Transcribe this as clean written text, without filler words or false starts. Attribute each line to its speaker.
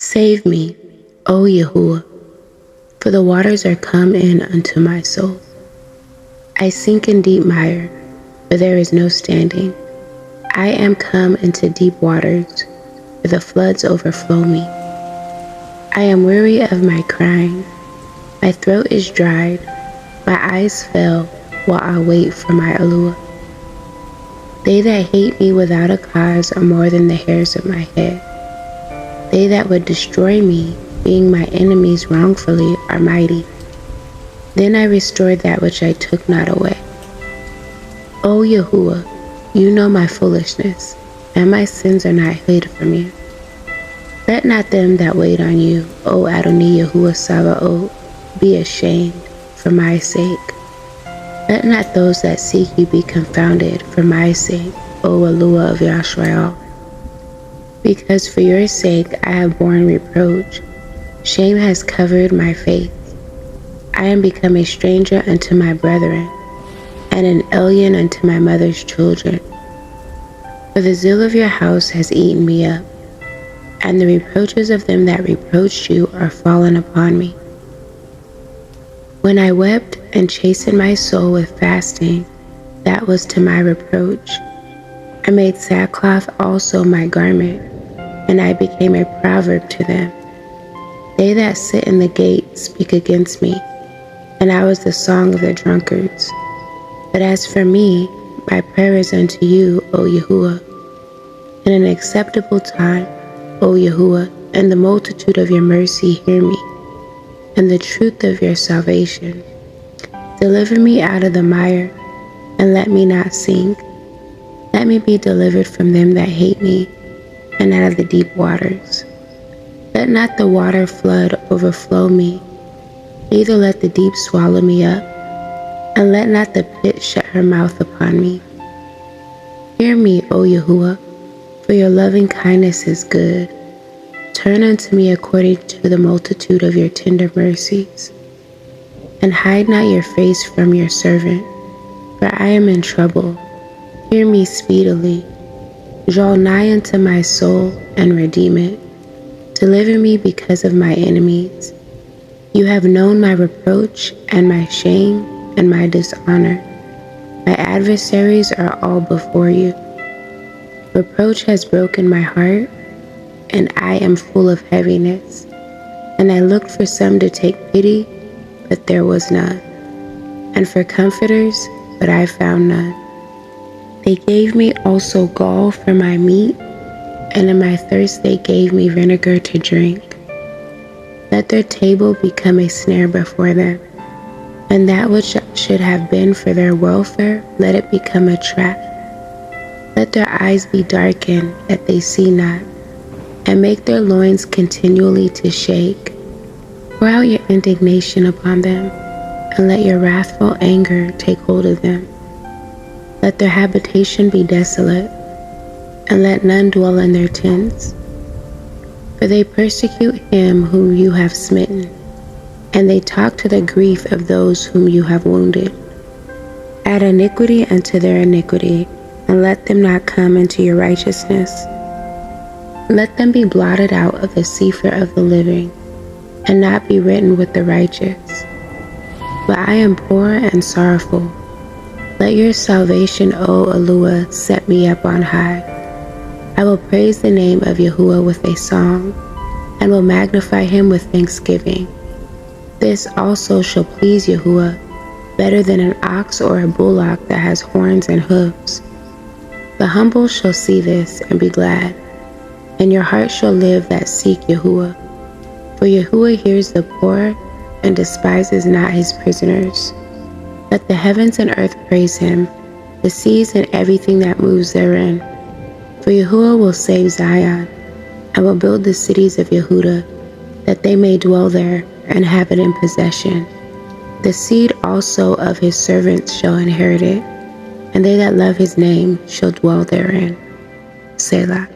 Speaker 1: Save me, O Yahuah, for the waters are come in unto my soul. I sink in deep mire, where there is no standing. I am come into deep waters, where the floods overflow me. I am weary of my crying. My throat is dried. My eyes fail while I wait for my Elohiym. They that hate me without a cause are more than the hairs of my head. They that would destroy me, being my enemies wrongfully, are mighty. Then I restored that which I took not away. O Yahuah, you know my foolishness, and my sins are not hid from you. Let not them that wait on you, O Adonai Yahuah Tseva'oth, be ashamed for my sake. Let not those that seek you be confounded for my sake, O Elohiym of Yashar'el. Because for your sake I have borne reproach. Shame has covered my face. I am become a stranger unto my brethren, and an alien unto my mother's children. For the zeal of your house has eaten me up, and the reproaches of them that reproached you are fallen upon me. When I wept and chastened my soul with fasting, that was to my reproach. I made sackcloth also my garment, and I became a proverb to them. They that sit in the gate speak against me, and I was the song of the drunkards. But as for me, my prayer is unto you, O Yahuah. In an acceptable time, O Yahuah, and the multitude of your mercy hear me, and the truth of your salvation. Deliver me out of the mire, and let me not sink. Let me be delivered from them that hate me, and out of the deep waters. Let not the waterflood overflow me, neither let the deep swallow me up, and let not the pit shut her mouth upon me. Hear me, O Yahuah, for your lovingkindness is good. Turn unto me according to the multitude of your tender mercies, and hide not your face from your servant, for I am in trouble. Hear me speedily. Draw nigh unto my soul, and redeem it. Deliver me because of my enemies. You have known my reproach, and my shame, and my dishonor. My adversaries are all before you. Reproach has broken my heart, and I am full of heaviness. And I looked for some to take pity, but there was none, and for comforters, but I found none. They gave me also gall for my meat, and in my thirst they gave me vinegar to drink. Let their table become a snare before them, and that which should have been for their welfare, let it become a trap. Let their eyes be darkened, that they see not, and make their loins continually to shake. Pour out your indignation upon them, and let your wrathful anger take hold of them. Let their habitation be desolate, and let none dwell in their tents. For they persecute him whom you have smitten, and they talk to the grief of those whom you have wounded. Add iniquity unto their iniquity, and let them not come into your righteousness. Let them be blotted out of the CEPHER of the living, and not be written with the righteous. But I am poor and sorrowful. Let your salvation, O Elohiym, set me up on high. I will praise the name of Yahuah with a song, and will magnify him with thanksgiving. This also shall please Yahuah, better than an ox or a bullock that has horns and hooves. The humble shall see this and be glad, and your heart shall live that seek Yahuah. For Yahuah hears the poor, and despises not his prisoners. Let the heavens and earth praise him, the seas and everything that moves therein. For Yahuah will save Zion, and will build the cities of Yehudah, that they may dwell there and have it in possession. The seed also of his servants shall inherit it, and they that love his name shall dwell therein. Selah.